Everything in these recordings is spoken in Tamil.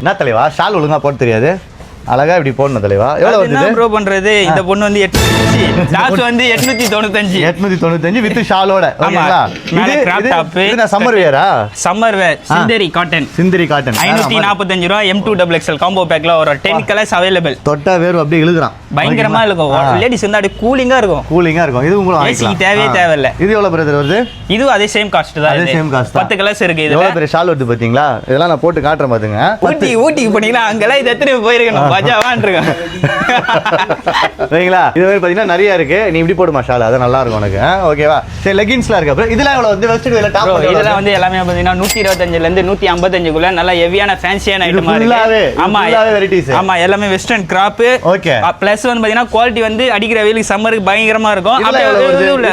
என்ன தலைவா ஷால் ஒழுங்கா போட தெரியாது அழகா இப்படி போடணும் தலைவா எவ்வளவு வந்து ப்ரோ பண்றது இந்த பொண்ணு வந்து 895 டாப்ஸ் வந்து 895 வித் ஷாலோட ஓகேங்களா மேல கிராப் டாப் இது சம்மர் வேரா சம்மர் வேர் சிந்தரி காட்டன் 545 ரூபாய் M2XXL காம்போ பேக்ல ஒரு 10 கலர்ஸ் அவேலபிள் தொட்டா வேர் அப்படியே இழுக்குறான் பயங்கரமா இருக்கும் லேடிஸ் வந்து அப்படியே கூலிங்கா இருக்கும் இது உங்களுக்கு வாங்கிக்கலாம் ஏசி தேவையே தேவையில்ல இது எவ்வளவு பிரதர் வருது இது அதே சேம் காஸ்ட் தான் அதே சேம் காஸ்ட் 10 கலர்ஸ் இருக்கு இது எவ்வளவு பெரிய ஷால் வருது பாத்தீங்களா இதெல்லாம் நான் போட்டு காட்றேன் பாத்துங்க ஊட்டிக்கு போனீங்களா அங்கலாம் இது எத்தனை போயிருக்கணும் பஜாவான் இருக்கு சரிங்களா இது மாதிரி பாத்தீங்கன்னா நிறைய இருக்கு நீ இப்படி போடுமா ஷால் அது நல்லா இருக்கும் உனக்கு ஓகேவா சரி லெகின்ஸ்லாம் இருக்கு அப்புறம் இதெல்லாம் எவ்வளவு வந்து வெஸ்டர்ன் வேல டாப் இதெல்லாம் வந்து எல்லாமே பாத்தீங்கன்னா 125 ல இருந்து 155 குள்ள நல்ல ஹெவியான ஃபேன்சியான ஐட்டமா இருக்கு ஆமா வெரைட்டிஸ் ஆமா எல்லாமே வெஸ்டர்ன் கிராப் ஓகே பிளஸ் வந்து பாத்தீங்கன்னா குவாலிட்டி வந்து அடிக்கிற வெயிலுக்கு சம்மருக்கு பயங்கரமா இருக்கும்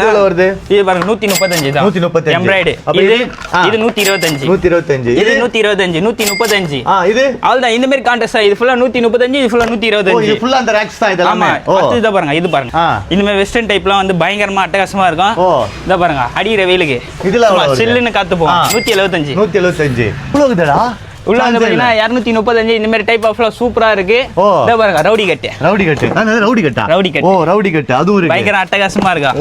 இது வருது இது பாருங்க 135 தான் 135 எம்ப்ராய்டு இது 125 இது 125 135 இது அவ்வளவுதான் இந்த மாதிரி கான்டெஸ்ட் இது ஃபுல்லா 135 இது ஃபுல்லா 125 இது ஃபுல்லா அந்த ரேக்ஸ் தான் இதெல்லாம் இது பாருங்க இது பாருங்க இந்த மாதிரி வெஸ்டர்ன் டைப்லாம் வந்து பயங்கரமா அட்டகாசமா இருக்கும் இத பாருங்க அடிக்கிற வெயிலுக்கு இதுல சில்லுன்னு காத்து போகும் 175 இவ்வளவுடா உள்ள வந்து பாத்தீங்கன்னா 235 இந்த மாதிரி டைப் ஆஃப்ல சூப்பரா இருக்கு இத பாருங்க ரவுடி கட் அதுவும் இருக்கு பயங்கர அட்டகாசமா இருக்கா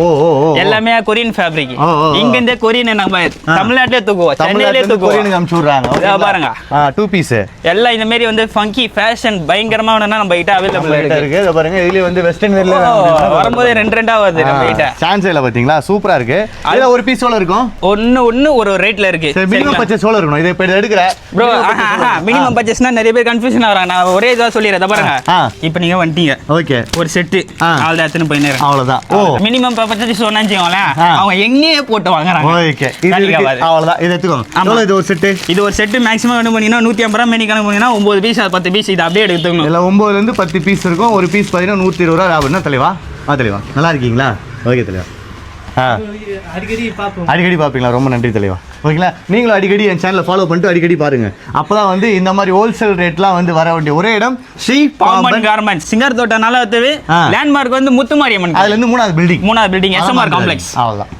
எல்லாமே கொரியன் ஃபேப்ரிக் இங்க இந்த கொரியன் நம்ம தமிழ்நாட்டிலே தூக்குவோம் சென்னையிலே தூக்குவோம் கொரியனுக்கு அனுப்பிச்சு விடுறாங்க இத பாருங்க 2 பீஸ் எல்லாம் இந்த மாதிரி வந்து ஃபங்கி ஃபேஷன் பயங்கரமா வேணும்னா நம்ம கிட்ட அவேலபிள் இருக்கு இத பாருங்க இதுல வந்து வெஸ்டர்ன் வேர்ல வரும்போது ரெண்டா வருது நம்ம கிட்ட சான்ஸ் இல்ல பாத்தீங்களா சூப்பரா இருக்கு இதுல ஒரு பீஸ் எவ்வளவு இருக்கும் ஒன்னு ஒரு ரேட்ல இருக்கு மினிமம் பர்சேஸ் எவ்வளவு இருக்கணும் இத இப்ப எடுக்கற bro மினிமம் பர்சேஸ்னா நிறைய பேர் கன்ஃபியூஷன் ஆவறாங்க நான் ஒரே இதா சொல்லிறேன் பாருங்க இப்போ நீங்க வந்துட்டீங்க ஓகே ஒரு செட் ஆல் எத்தனை போய் நேரம் அவ்வளவுதான் மினிமம் பர்சேஸ் சொன்னாங்கங்களே அவங்க எங்கேயே போட்டு வாங்குறாங்க ஓகே இது அவ்வளவுதான் இத எடுத்துக்கோங்க எவ்வளவு இது ஒரு செட் இது ஒரு செட் மேக்ஸிமம் என்ன பண்ணீனா 150 ரூபாய் மெனி கணக்கு பண்ணீனா 9 பீஸ் 10 பீஸ் இது அப்படியே எடுத்துக்கணும் இல்ல 9 ல இருந்து 10 பீஸ் இருக்கும் ஒரு பீஸ் பாத்தீங்கன்னா 120 ரூபாய் லாபம்னா தலைவா தலைவா நல்லா இருக்கீங்களா ஓகே தலைவா அடிக்கடி பாப்பீங்களா ரொம்ப நன்றி தலைவா ஓகேங்களா நீங்களும் அடிக்கடி என் சேனலை ஃபாலோ பண்ணிட்டு அடிக்கடி பாருங்க அப்பதான் வந்து இந்த மாதிரி ஹோல்சேல் ரேட்லாம் வந்து வர வேண்டிய ஒரே இடம் ஸ்ரீ பாம்பன் கார்மெண்ட்ஸ் சிங்கர் தோட்ட நல்லா லேண்ட்மார்க் வந்து முத்துமாரியம்மன் அதுல இருந்து மூணாவது பில்டிங் SMR காம்ப்ளெக்ஸ் அவ்வளவுதான்